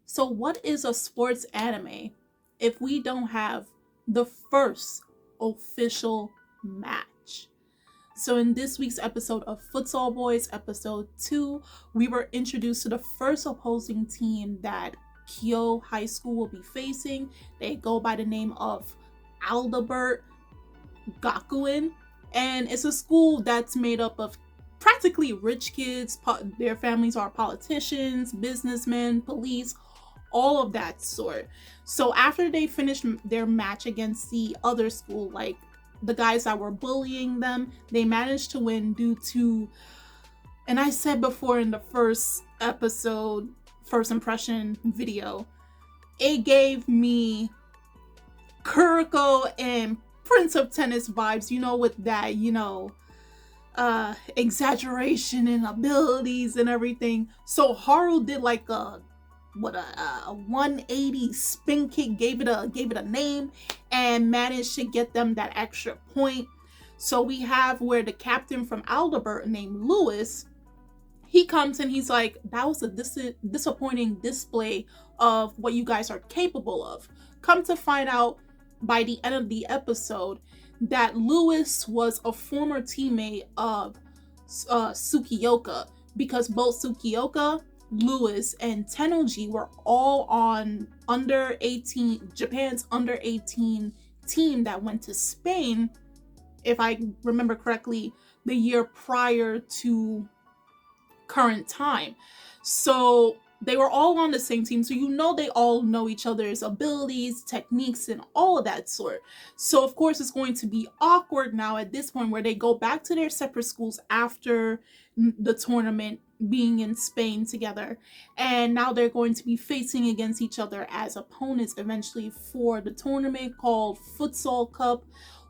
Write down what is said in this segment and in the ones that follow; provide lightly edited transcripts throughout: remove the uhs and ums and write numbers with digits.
So, what is a sports anime if we don't have the first official match? So, in this week's episode of Futsal Boys, episode 2, we were introduced to the first opposing team that Kyo High School will be facing. They go by the name of Aldebert Gakuen, and it's a school that's made up of practically rich kids. Their families are politicians, businessmen, police, all of that sort. So after they finished their match against the other school, like the guys that were bullying them, they managed to win due to, and I said before in the first episode, first impression video, it gave me Kuroko and Prince of Tennis vibes, with that, exaggeration and abilities and everything. So Haru did like a 180 spin kick, gave it a name, and managed to get them that extra point. So we have where the captain from Aldebert named Lewis, he comes and he's like, that was a disappointing display of what you guys are capable of. Come to find out by the end of the episode that Lewis was a former teammate of Tsukioka, because both Tsukioka, Lewis, and Tennoji were all on Japan's under 18 team that went to Spain, if I remember correctly, the year prior to current time. So they were all on the same team, so they all know each other's abilities, techniques, and all of that sort. So of course it's going to be awkward now at this point where they go back to their separate schools after the tournament, being in Spain together, and now they're going to be facing against each other as opponents eventually for the tournament called Futsal Cup,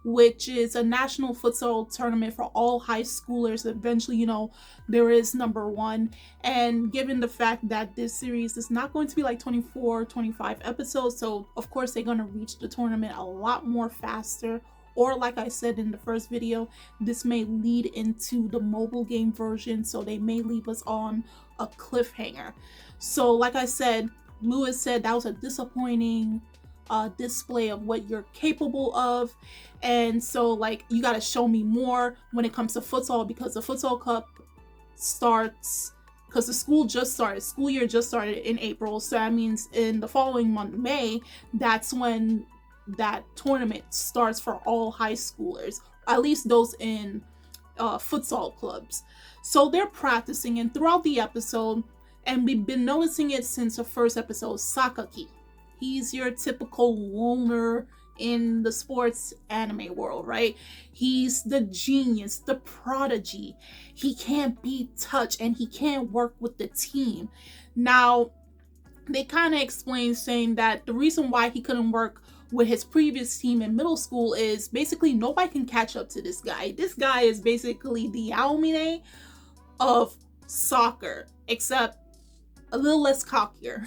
which is a national futsal tournament for all high schoolers. Eventually, there is number 1. And given the fact that this series is not going to be like 24, 25 episodes, so of course they're going to reach the tournament a lot more faster. Or like I said in the first video, this may lead into the mobile game version, so they may leave us on a cliffhanger. So like I said, Lewis said that was a disappointing display of what you're capable of, and so like you got to show me more when it comes to futsal, because the Futsal Cup starts, because the school year just started in April, so that means in the following month, May, that's when that tournament starts for all high schoolers, at least those in futsal clubs. So they're practicing, and throughout the episode, and we've been noticing it since the first episode, Sakaki, he's your typical loner in the sports anime world, right? He's the genius, the prodigy. He can't be touched and he can't work with the team. Now, they kind of explain saying that the reason why he couldn't work with his previous team in middle school is basically nobody can catch up to this guy. This guy is basically the Aomine of soccer, except a little less cockier,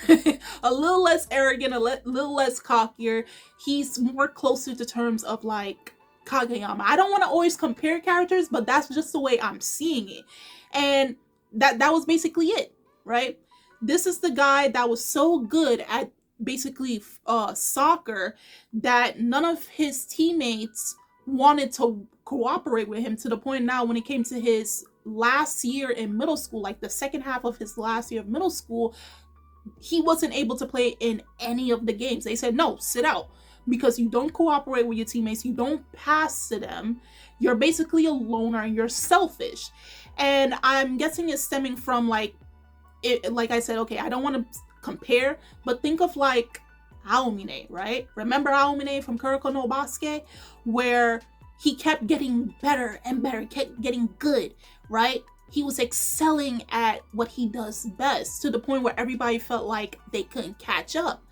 a little less arrogant, a little less cockier. He's more closer to terms of like Kageyama. I don't want to always compare characters, but that's just the way I'm seeing it. And that was basically it, right? This is the guy that was so good at basically soccer that none of his teammates wanted to cooperate with him, to the point now when it came to his last year in middle school, like the second half of his last year of middle school, he wasn't able to play in any of the games. They said, no, sit out, because you don't cooperate with your teammates, you don't pass to them, you're basically a loner and you're selfish. And I'm guessing it's stemming from like I said, okay, I don't want to compare, but think of like Aomine, right? Remember Aomine from Kuroko no Basket, where he kept getting better and better, kept getting good, right? He was excelling at what he does best, to the point where everybody felt like they couldn't catch up.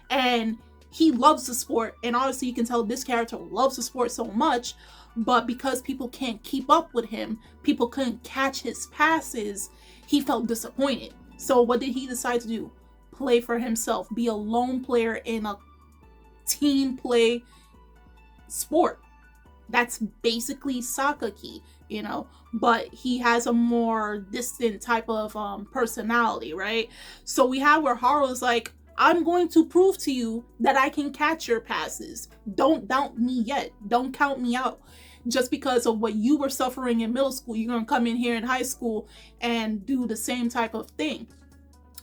And he loves the sport, and obviously you can tell this character loves the sport so much, but because people can't keep up with him, people couldn't catch his passes, he felt disappointed. So what did he decide to do? Play for himself, be a lone player in a team play sport. That's basically Sakaki, but he has a more distant type of personality, right? So we have where Haru is like, I'm going to prove to you that I can catch your passes. Don't doubt me yet. Don't count me out. Just because of what you were suffering in middle school, you're going to come in here in high school and do the same type of thing.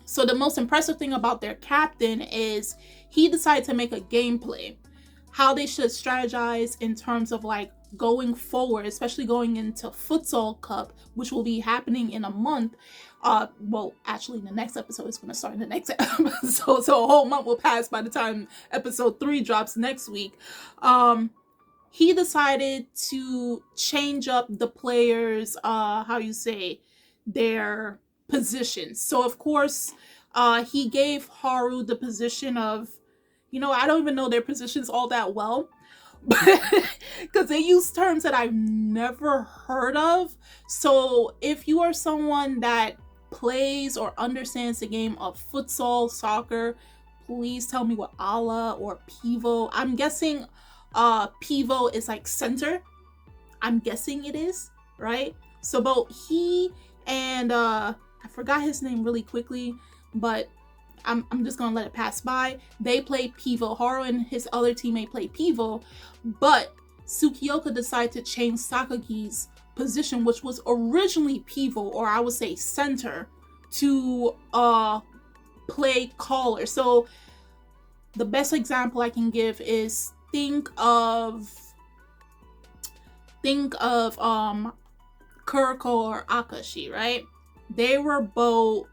So the most impressive thing about their captain is he decided to make a gameplay, how they should strategize in terms of like going forward, especially going into Futsal Cup, which will be happening in a month. Well, actually, the next episode is going to start in the next episode, so a whole month will pass by the time episode 3 drops next week. He decided to change up the players, their positions. So of course, he gave Haru the position of, I don't even know their positions all that well, because they use terms that I've never heard of. So if you are someone that plays or understands the game of futsal, soccer, please tell me what ala or pivot. I'm guessing pivot is like center. I'm guessing it is, right? So both he and I forgot his name really quickly, but I'm just gonna let it pass by. They play pivot. Haru and his other teammate play pivot, but Tsukioka decided to change Sakaki's position, which was originally pivot, or I would say center, to play caller. So the best example I can give is think of Kuroko or Akashi, right? They were both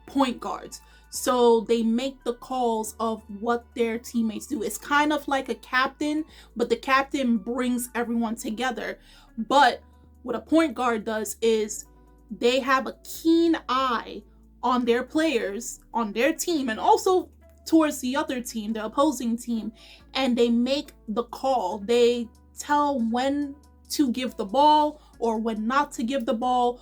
point guards. So they make the calls of what their teammates do. It's kind of like a captain, but the captain brings everyone together. But what a point guard does is they have a keen eye on their players, on their team, and also towards the other team, the opposing team, and they make the call. They tell when to give the ball or when not to give the ball,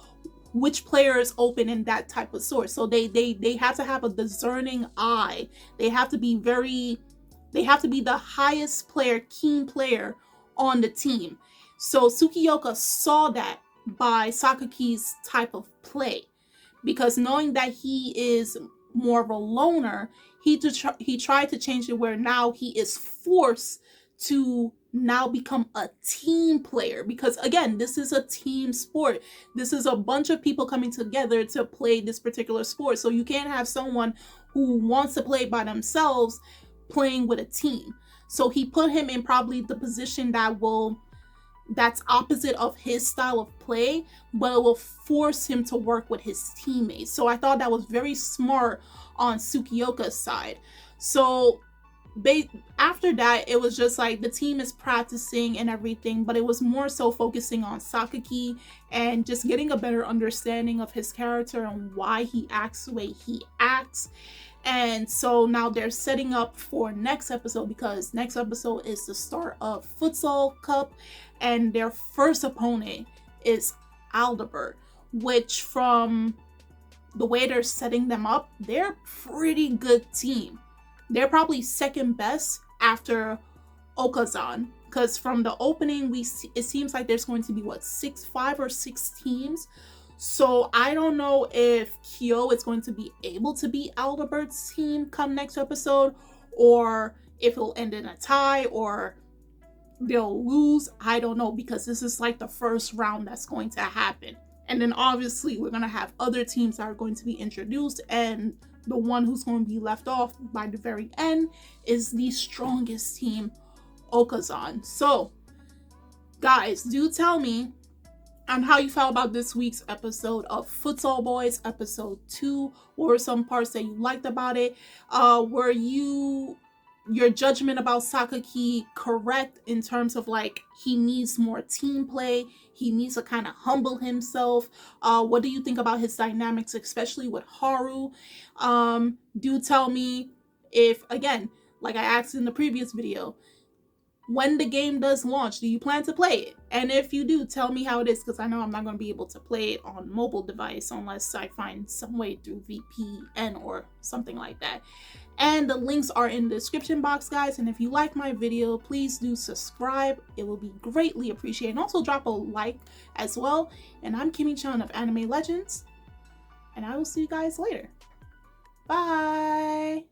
which player is open in that type of sort. So they have to have a discerning eye. They have to be the highest player, keen player on the team. So Tsukioka saw that by Sakaki's type of play, because knowing that he is more of a loner, he tried to change it where now he is forced to now become a team player, because again, this is a team sport. This is a bunch of people coming together to play this particular sport. So you can't have someone who wants to play by themselves playing with a team. So he put him in probably the position that's opposite of his style of play, but it will force him to work with his teammates. So I thought that was very smart on Tsukioka's side. So after that, it was just like the team is practicing and everything, but it was more so focusing on Sakaki and just getting a better understanding of his character and why he acts the way he acts. And so now they're setting up for next episode, because next episode is the start of Futsal Cup, and their first opponent is Aldebert, which from the way they're setting them up, they're a pretty good team. They're probably second best after Okazan, because from the opening it seems like there's going to be 5 or 6 teams. So I don't know if Kyo is going to be able to beat Aldebert's team come next episode, or if it'll end in a tie, or they'll lose. I don't know, because this is like the first round that's going to happen. And then obviously we're going to have other teams that are going to be introduced, and the one who's going to be left off by the very end is the strongest team, Okazan. So guys, do tell me on how you felt about this week's episode of Futsal Boys, episode 2. What were some parts that you liked about it? Were your judgment about Sakaki correct in terms of like he needs more team play? He needs to kind of humble himself. What do you think about his dynamics, especially with Haru? Do tell me if, again, like I asked in the previous video, when the game does launch, do you plan to play it? And if you do, tell me how it is, because I know I'm not going to be able to play it on mobile device unless I find some way through VPN or something like that. And the links are in the description box, guys. And if you like my video, please do subscribe. It will be greatly appreciated. And also drop a like as well. And I'm Kimmy-chan of Anime Legends. And I will see you guys later. Bye!